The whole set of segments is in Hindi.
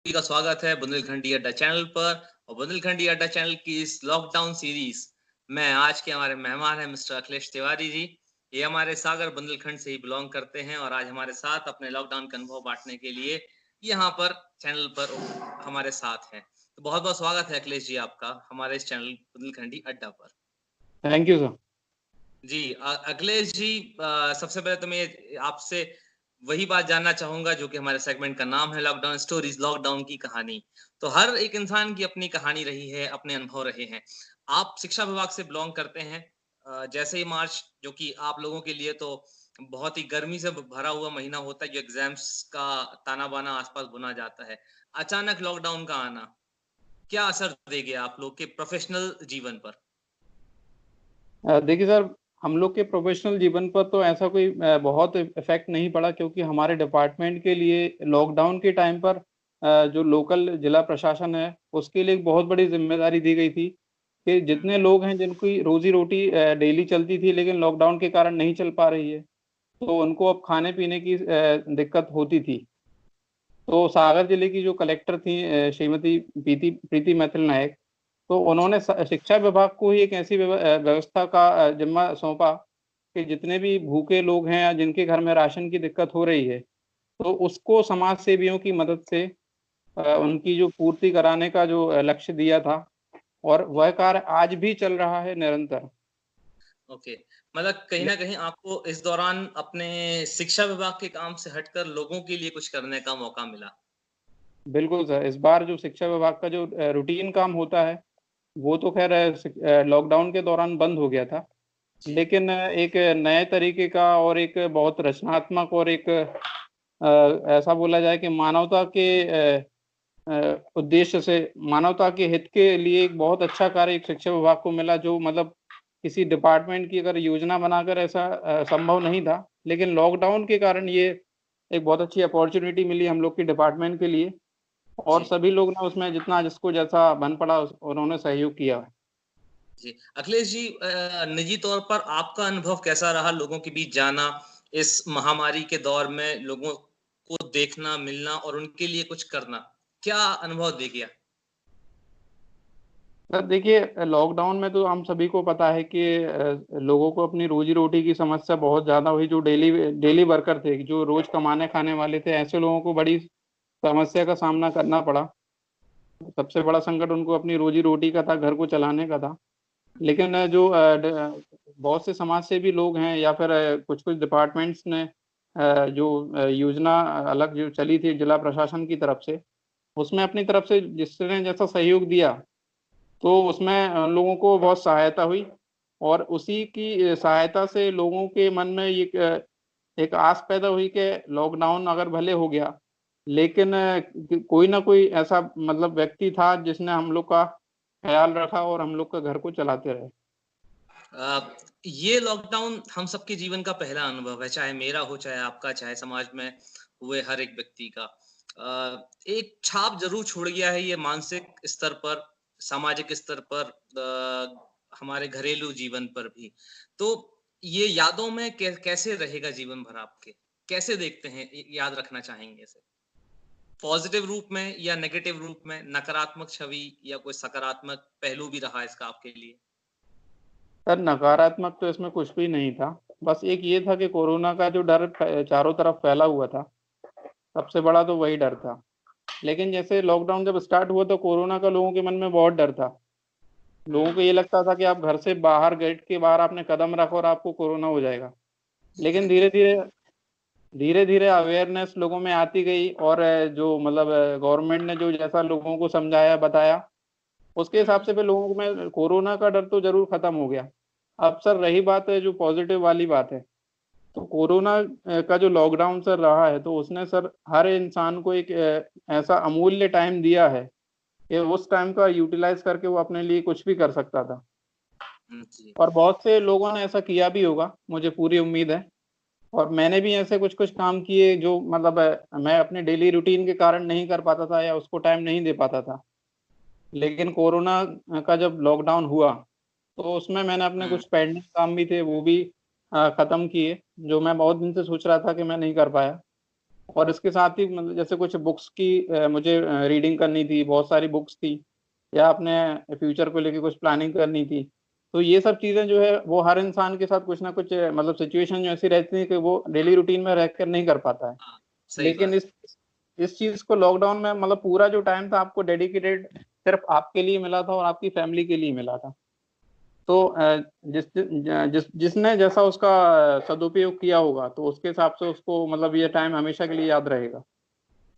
सभी का स्वागत है बुंदेलखंडी अड्डा चैनल पर। और बुंदेलखंडी अड्डा चैनल की इस लॉकडाउन सीरीज में आज के हमारे मेहमान हैं मिस्टर अखिलेश तिवारी जी। ये हमारे सागर बुंदेलखंड से ही बिलोंग करते हैं और आज हमारे साथ अपने लॉकडाउन का अनुभव बांटने के लिए यहाँ पर चैनल पर हमारे साथ हैं। तो बहुत बहुत स्वागत है अखिलेश जी आपका हमारे इस चैनल बुंदेलखंडी अड्डा पर। Thank you sir. जी अखिलेश जी, सबसे पहले तो मैं आपसे वही बात जानना चाहूंगा जो कि हमारे सेगमेंट का नाम है लॉकडाउन स्टोरीज, लॉकडाउन की कहानी। तो हर एक इंसान की अपनी कहानी रही है, अपने अनुभव रहे हैं। आप शिक्षा विभाग से बिलोंग करते हैं। जैसे ही मार्च, जो कि आप लोगों के लिए तो बहुत ही गर्मी से भरा हुआ महीना होता है, जो एग्जाम्स का ताना बाना आसपास बुना जाता है, अचानक लॉकडाउन का आना क्या असर दे गया आप लोग के प्रोफेशनल जीवन पर? देखिए सर, हम लोग के प्रोफेशनल जीवन पर तो ऐसा कोई बहुत इफेक्ट नहीं पड़ा, क्योंकि हमारे डिपार्टमेंट के लिए लॉकडाउन के टाइम पर जो लोकल जिला प्रशासन है उसके लिए एक बहुत बड़ी जिम्मेदारी दी गई थी कि जितने लोग हैं जिनकी रोजी रोटी डेली चलती थी लेकिन लॉकडाउन के कारण नहीं चल पा रही है, तो उनको अब खाने पीने की दिक्कत होती थी। तो सागर जिले की जो कलेक्टर थी श्रीमती प्रीति प्रीति मैथिल नायक, तो उन्होंने शिक्षा विभाग को ही एक ऐसी व्यवस्था का जिम्मा सौंपा कि जितने भी भूखे लोग हैं या जिनके घर में राशन की दिक्कत हो रही है, तो उसको समाज सेवियों की मदद से उनकी जो पूर्ति कराने का जो लक्ष्य दिया था, और वह कार्य आज भी चल रहा है निरंतर। ओके, मतलब कहीं न कहीं आपको इस दौरान अपने शिक्षा विभाग के काम से हटकर लोगों के लिए कुछ करने का मौका मिला। बिल्कुल सर, इस बार जो शिक्षा विभाग का जो रूटीन काम होता है वो तो खैर लॉकडाउन के दौरान बंद हो गया था, जी। लेकिन एक नए तरीके का और एक बहुत रचनात्मक और एक ऐसा बोला जाए कि मानवता के उद्देश्य से, मानवता के हित के लिए एक बहुत अच्छा कार्य एक शिक्षा विभाग को मिला, जो मतलब किसी डिपार्टमेंट की अगर योजना बनाकर ऐसा संभव नहीं था, लेकिन लॉकडाउन के कारण ये एक बहुत अच्छी अपॉर्चुनिटी मिली हम लोग के डिपार्टमेंट के लिए। और जी, सभी लोग ने उसमें जितना जिसको जैसा बन पड़ा उन्होंने सहयोग किया है। जी। अखिलेश जी, निजी तौर पर आपका अनुभव कैसा रहा लोगों के बीच जाना, इस महामारी के दौर में लोगों को देखना, मिलना और उनके लिए कुछ करना, क्या अनुभव दे गया? सर देखिए, लॉकडाउन में तो हम सभी को पता है कि लोगों को अपनी रोजी रोटी की समस्या बहुत ज़्यादा हुई। जो डेली डेली वर्कर थे, जो रोज कमाने खाने वाले थे, ऐसे लोगों को बड़ी समस्या का सामना करना पड़ा। सबसे बड़ा संकट उनको अपनी रोजी रोटी का था, घर को चलाने का था। लेकिन जो बहुत से समाज सेवी लोग हैं या फिर कुछ कुछ डिपार्टमेंट्स ने जो योजना अलग जो चली थी जिला प्रशासन की तरफ से, उसमें अपनी तरफ से जिसने जैसा सहयोग दिया, तो उसमें लोगों को बहुत सहायता हुई। और उसी की सहायता से लोगों के मन में एक आस पैदा हुई कि लॉकडाउन अगर भले हो गया, लेकिन कोई ना कोई ऐसा मतलब व्यक्ति था जिसने हम लोग का ख्याल रखा और हम लोग का घर को चलाते रहे। ये लॉकडाउन हम सबके जीवन का पहला अनुभव है, चाहे मेरा हो, चाहे आपका, चाहे समाज में हुए हर एक व्यक्ति का। एक छाप ज़रूर छोड़ गया है ये मानसिक स्तर पर, सामाजिक स्तर पर, हमारे घरेलू जीवन पर भी। तो ये यादों में कैसे रहेगा जीवन भर आपके? कैसे देखते हैं, याद रखना चाहेंगे इसे? पॉज़िटिव रूप में या नेगेटिव रूप में, नकारात्मक छवि या कोई सकारात्मक पहलू भी रहा इसका आपके लिए? सर नकारात्मक तो इसमें कुछ भी नहीं था। बस एक ये था कि कोरोना का जो डर चारों तरफ फैला हुआ था, सबसे बड़ा तो वही डर था। लेकिन जैसे लॉकडाउन जब स्टार्ट हुआ तो कोरोना का लोगों के मन में बहुत डर था। लोगों को हुँ। ये लगता था कि आप घर से बाहर, गेट के बाहर आपने कदम रखा और आपको कोरोना हो जाएगा। लेकिन धीरे धीरे अवेयरनेस लोगों में आती गई, और जो मतलब गवर्नमेंट ने जो जैसा लोगों को समझाया बताया, उसके हिसाब हुँ। से फिर लोगों में कोरोना का डर तो जरूर खत्म हो गया। अब सर रही बात है जो पॉजिटिव वाली बात है, तो कोरोना का जो लॉकडाउन सर रहा है, तो उसने सर हर इंसान को एक ऐसा अमूल्य टाइम दिया है कि उस टाइम का यूटिलाइज करके वो अपने लिए कुछ भी कर सकता था। जी। और बहुत से लोगों ने ऐसा किया भी होगा, मुझे पूरी उम्मीद है। और मैंने भी ऐसे कुछ कुछ काम किए जो मतलब मैं अपने डेली रूटीन के कारण नहीं कर पाता था या उसको टाइम नहीं दे पाता था। लेकिन कोरोना का जब लॉकडाउन हुआ, तो उसमें मैंने अपने हुँ। कुछ पेंडिंग काम भी थे वो भी खत्म किए, जो मैं बहुत दिन से सोच रहा था कि मैं नहीं कर पाया। और इसके साथ ही मतलब जैसे कुछ बुक्स की मुझे रीडिंग करनी थी, बहुत सारी बुक्स थी, या अपने फ्यूचर को लेके कुछ प्लानिंग करनी थी। तो ये सब चीज़ें जो है वो हर इंसान के साथ कुछ ना कुछ मतलब सिचुएशन जो ऐसी रहती है कि वो डेली रूटीन में रहकर नहीं कर पाता है। हाँ, सही लेकिन बात। इस चीज़ को लॉकडाउन में मतलब पूरा जो टाइम था आपको डेडिकेटेड सिर्फ आपके लिए मिला था और आपकी फैमिली के लिए मिला था। तो जिसने जैसा उसका सदुपयोग किया होगा तो उसके हिसाब से उसको मतलब ये टाइम हमेशा के लिए याद रहेगा।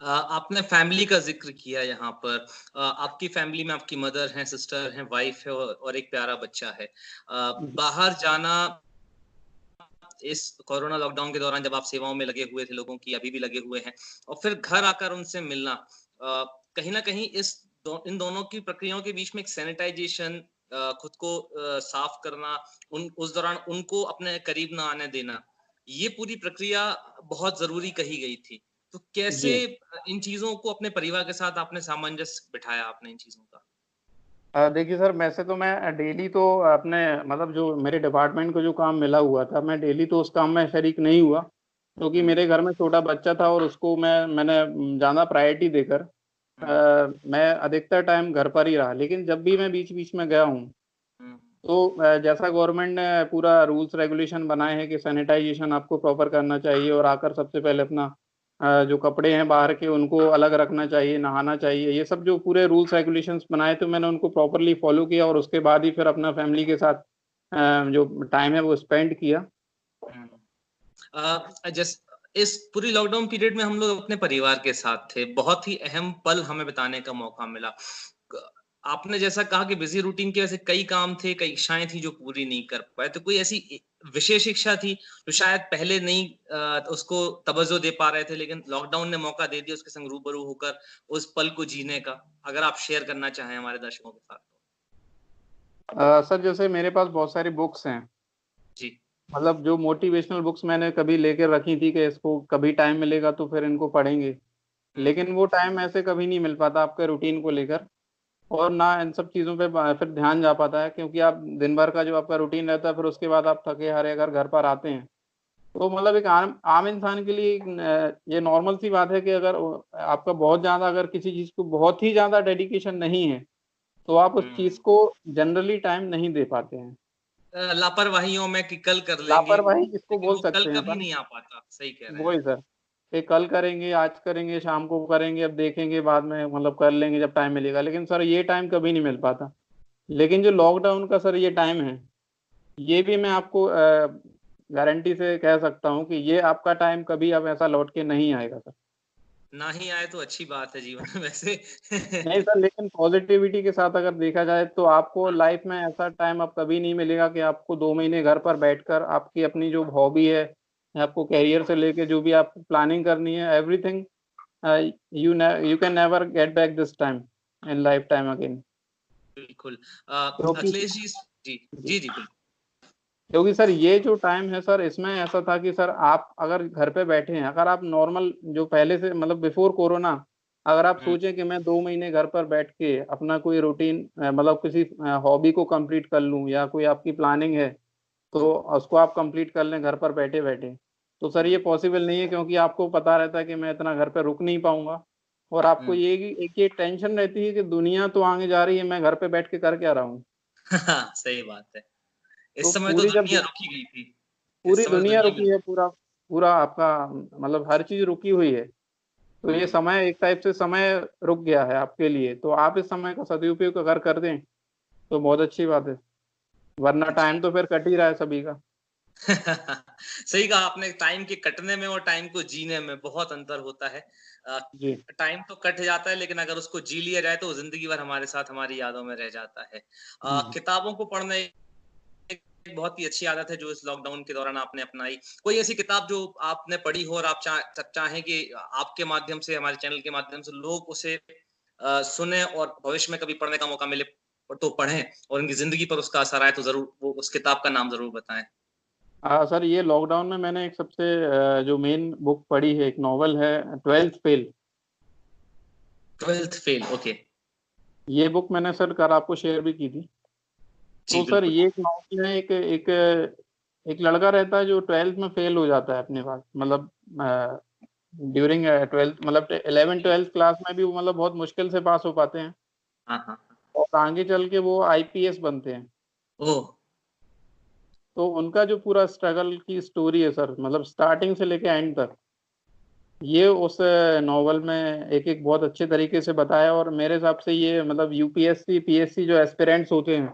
आपने फैमिली का ज़िक्र किया यहाँ पर। आपकी फैमिली में आपकी मदर हैं, सिस्टर हैं, वाइफ़ है और एक प्यारा बच्चा है। बाहर जाना इस कोरोना लॉकडाउन के दौरान जब आप सेवाओं में लगे हुए थे लोगों की, अभी भी लगे हुए हैं और फिर घर आकर उनसे मिलना कहीं न कहीं इन दोनों की प्रक्रियाओं के बीच में एक सैनिटाइज़ेशन खुद को साफ करना, उस दौरान उनको अपने करीब ना आने देना, ये पूरी प्रक्रिया बहुत ज़रूरी कही गई थी। तो कैसे जी। इन चीज़ों को अपने परिवार के साथ आपने सामंजस्य बिठाया आपने इन चीज़ों का? देखिए सर, वैसे तो मैं डेली तो अपने मतलब जो मेरे डिपार्टमेंट को जो काम मिला हुआ था, मैं डेली तो उस काम में शरीक नहीं हुआ, क्योंकि हुँ, मेरे घर में छोटा बच्चा था और उसको मैंने ज़्यादा प्रायोरिटी देकर हुँ, मैं अधिकतर टाइम घर पर ही रहा। लेकिन जब भी मैं बीच-बीच में गया हूँ, हुँ, तो जैसा गवर्नमेंट ने पूरा रूल्स रेगुलेशन बनाए हैं कि सैनिटाइज़ेशन आपको प्रॉपर करना चाहिए और आकर सबसे पहले अपना जो कपड़े हैं बाहर के उनको अलग रखना चाहिए, नहाना चाहिए। ये सब जो पूरे रूल्स रेगुलेशंस बनाए तो मैंने उनको प्रॉपर्ली फ़ॉलो किया और उसके बाद ही फिर अपना फैमिली के साथ जो टाइम है वो स्पेंड किया। हुँ। जस इस पूरी लॉकडाउन पीरियड में हम लोग अपने परिवार के साथ थे। बहुत ही अहम पल हमें बिताने का मौका मिला। क आपने जैसा कहा कि बिज़ी रूटीन के वैसे कई काम थे, कई इच्छाएँ थी जो पूरी नहीं कर पाए। तो कोई ऐसी विशेष इच्छा थी जो शायद पहले नहीं उसको तवज्जो दे पा रहे थे लेकिन लॉकडाउन ने मौका दे दिया उसके संग रूबरू होकर उस पल को जीने का? अगर आप शेयर करना चाहें हमारे दर्शकों के साथ तो? सर जैसे मेरे पास बहुत सारी बुक्स हैं, जी। मतलब जो मोटिवेशनल बुक्स मैंने कभी लेके रखी थी कि इसको कभी टाइम मिलेगा तो फिर इनको पढ़ेंगे। हुँ, लेकिन वो टाइम ऐसे कभी नहीं मिल पाता आपके रूटीन को लेकर। और ना इन सब चीज़ों पे फिर ध्यान जा पाता है, क्योंकि आप दिन भर का जो आपका रूटीन रहता है फिर उसके बाद आप थके हारे अगर घर पर आते हैं तो मतलब एक आम आम इंसान के लिए ये नॉर्मल सी बात है कि अगर आपका बहुत ज़्यादा अगर किसी चीज़ को बहुत ही ज़्यादा डेडिकेशन नहीं है तो आप उस चीज़ हुँ। को जनरली टाइम नहीं दे पाते हैं। लापरवाहियों में कि कल कर लेंगे, लापरवाही जिसको लेकिन बोल वो कल सकते हैं कभी अपन, नहीं आ पाता। सही कह रहे हैं वो ही आप। सर, कि कल करेंगे, आज करेंगे, शाम को करेंगे, अब देखेंगे बाद में मतलब कर लेंगे जब टाइम मिलेगा। लेकिन सर ये टाइम कभी नहीं मिल पाता। लेकिन जो लॉकडाउन का सर ये टाइम है, ये भी मैं आपको गारंटी से कह सकता हूँ कि ये आपका टाइम कभी अब ऐसा लौट के नहीं आएगा सर। ना ही आए तो अच्छी बात है जीवन में वैसे। नहीं सर, लेकिन पॉज़िटिविटी के साथ अगर देखा जाए तो आपको लाइफ़ में ऐसा टाइम अब कभी नहीं मिलेगा कि आपको 2 महीने घर पर बैठकर आपकी अपनी जो हॉबी है, या आपको करियर से लेके जो भी आपको प्लानिंग करनी है, everything you can never get back this time in lifetime again। बिल्कुल। क्योंकि अखिलेश जी जी, जी, जी, बिल्कुल। क्योंकि सर ये जो टाइम है सर, इसमें ऐसा था कि सर आप अगर घर पे बैठे हैं, अगर आप नॉर्मल जो पहले से मतलब बिफोर कोरोना अगर आप हुँ, सोचें कि मैं 2 महीने घर पर बैठ के अपना कोई रूटीन मतलब किसी हॉबी को कंप्लीट कर लूँ या कोई आपकी प्लानिंग है, तो उसको आप कंप्लीट कर लें घर पर बैठे-बैठे। तो सर ये हुँ, पॉसिबल नहीं है, क्योंकि आपको पता रहता है कि मैं इतना घर पे रुक नहीं पाऊँगा और आपको हुँ। ये कि एक ये टेंशन रहती है कि दुनिया तो आगे जा रही है, मैं घर पे बैठ के कर क्या रहा हूँ? सही बात है। तो इस समय तो पूरी जब दुनिया रुकी गई थी। इस पूरी समय तो दुनिया दुनिया भी रुकी है, रुकी। पूरा पूरा आपका मतलब हर चीज़ रुकी हुई है। तो ये हुँ। समय एक टाइप से समय रुक गया है आपके लिए, तो आप इस समय का सदुपयोग अगर कर दें, तो बहुत अच्छी बात है, वरना जी। टाइम तो फिर कट ही रहा है सभी का। सही कहा आपने टाइम के कटने में और टाइम को जीने में बहुत अंतर होता है। अ, जी। टाइम तो कट जाता है लेकिन अगर उसको जी लिया जाए तो वो ज़िंदगी भर हमारे साथ हमारी यादों में रह जाता है। हुँ। किताबों को पढ़ना एक बहुत ही अच्छी आदत है जो इस लॉकडाउन के दौरान आपने अपनाई। कोई ऐसी किताब जो आपने पढ़ी हो और आप चाहें कि आपके माध्यम से हमारे चैनल के माध्यम से लोग उसे सुने और भविष्य में कभी पढ़ने का मौका मिले तो पढ़ें और उनकी ज़िंदगी पर उसका असर आए तो ज़रूर वो उस किताब का नाम ज़रूर बताएँ? सर ये लॉकडाउन में मैंने एक सबसे जो मेन बुक पढ़ी है, एक नॉवल है, 12th fail. 12th fail okay. ये बुक मैंने सर कल आपको शेयर भी की थी। जी, तो सर बिल्कुल। ये एक नॉवल है, एक एक एक लड़का रहता है जो 12th में फेल हो जाता है अपने पास मतलब ड्यूरिंग 12th, मतलब 11th-12th क्लास में भी वो मतलब बहुत मुश्किल से पास हो पाते हैं हाँ, हाँ। और आगे चल के वो आईपीएस बनते हैं। ओह! तो उनका जो पूरा स्ट्रगल की स्टोरी है सर, मतलब स्टार्टिंग से लेके एंड तक, ये उस नॉवल में एक-एक बहुत अच्छे तरीके से बताया और मेरे हिसाब से ये मतलब यूपीएससी, पीएससी जो एस्पिरेंट्स होते हैं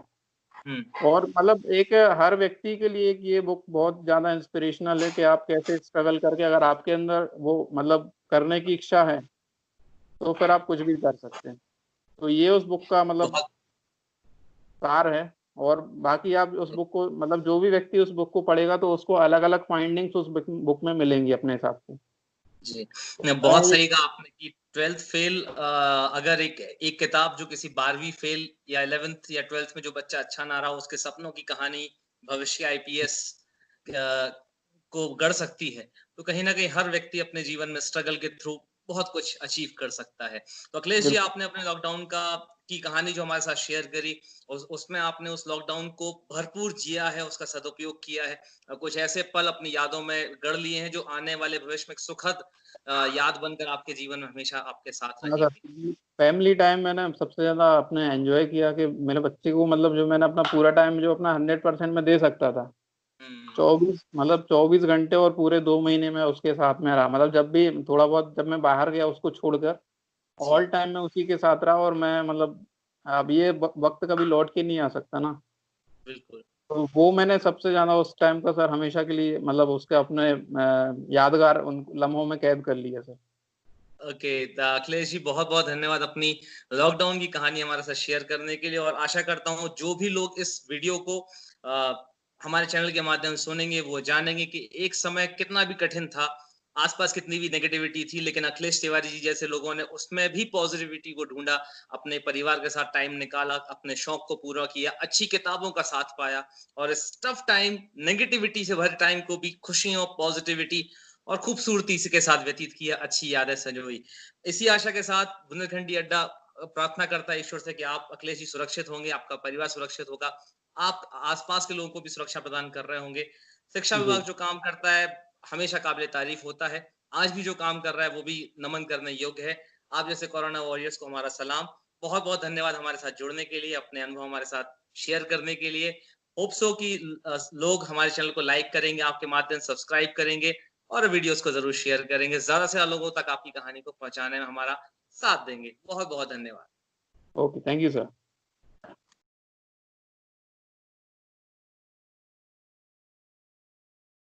हुँ, और मतलब एक हर व्यक्ति के लिए एक ये बुक बहुत ज़्यादा इंस्पिरेशनल है कि आप कैसे स्ट्रगल करके अगर आपके अंदर वो मतलब करने की इच्छा है, तो फिर आप कुछ भी कर सकते हैं। तो ये उस बुक का मतलब बहुत सार है और बाकी आप उस बुक को मतलब जो भी व्यक्ति उस बुक को पढ़ेगा तो उसको अलग-अलग फाइंडिंग्स उस बुक में मिलेंगी अपने हिसाब से। जी। तो मैं बहुत ये सही कहा आपने कि 12th फेल अगर एक एक किताब जो किसी 12वीं फेल या 11th या 12th में जो बच्चा अच्छा ना रहा, उसके सपनों की कहानी भविष्य आईपीएस को गढ़ सकती है, तो कहीं न कहीं हर व्यक्ति अपने जीवन में स्ट्रगल के थ्रू बहुत कुछ अचीव कर सकता है। तो अखिलेश जी, बिल्कुल, आपने अपने लॉकडाउन की कहानी जो हमारे साथ शेयर करी, उसमें आपने उस लॉकडाउन को भरपूर जिया है, उसका सदुपयोग किया है। कुछ ऐसे पल अपनी यादों में गढ़ लिए हैं, जो आने वाले भविष्य में एक सुखद याद बनकर आपके जीवन में हमेशा आपके साथ हाँ सर, रहेगी। फैमिली टाइम मैंने सबसे ज़्यादा अपने एन्जॉय किया कि मेरे बच्चे को मतलब जो मैंने अपना पूरा टाइम जो अपना 100% मैं दे सकता था, हुँ, 24 मतलब 24 घंटे और पूरे 2 महीने में उसके साथ में रहा। मतलब जब भी थोड़ा बहुत जब मैं बाहर गया उसको छोड़कर, जी, ऑल टाइम मैं उसी के साथ रहा और मैं मतलब अब ये वक़्त कभी लौट के नहीं आ सकता ना। बिल्कुल। तो वो मैंने सबसे ज़्यादा उस टाइम का सर हमेशा के लिए मतलब उसके अपने यादगार उन लम्हों में कैद कर लिया सर। ओके, तो अखिलेश जी बहुत-बहुत धन्यवाद अपनी लॉकडाउन की कहानी हमारे साथ शेयर करने के लिए और आशा करता हूँ जो भी लोग इस वीडियो को हमारे चैनल के माध्यम से सुनेंगे वो जानेंगे कि एक समय कितना भी कठिन था, आस-पास कितनी भी नेगेटिविटी थी लेकिन अखिलेश तिवारी जी जैसे लोगों ने उसमें भी पॉजिटिविटी को ढूँढा, अपने परिवार के साथ टाइम निकाला, अपने शौक को पूरा किया, अच्छी किताबों का साथ पाया और इस टफ टाइम, नेगेटिविटी से भरे टाइम को भी खुशियों, पॉजिटिविटी और खूबसूरती से के साथ व्यतीत किया, अच्छी यादें संजोई। इसी आशा के साथ बुंदेलखंडी अड्डा प्रार्थना करता है ईश्वर से कि आप अखिलेश जी सुरक्षित होंगे, आपका परिवार सुरक्षित होगा, आप आस-पास के लोगों को भी सुरक्षा प्रदान कर रहे होंगे। शिक्षा जी, विभाग जो काम करता है, हमेशा काबिल-ए-तारीफ़ होता है। आज भी जो काम कर रहा है, वो भी नमन करने योग्य है। आप जैसे कोरोना वॉरियर्स को हमारा सलाम। बहुत-बहुत धन्यवाद हमारे साथ जुड़ने के लिए, अपने अनुभव हमारे साथ शेयर करने के लिए। होप सो कि लोग हमारे चैनल को लाइक करेंगे, आपके माध्यम से सब्सक्राइब करेंगे और वीडियोस को ज़रूर शेयर करेंगे। ज़्यादा से ज़्यादा लोगों तक आपकी कहानी को पहुँचाने में हमारा साथ देंगे। बहुत-बहुत धन्यवाद। Okay, thank you sir.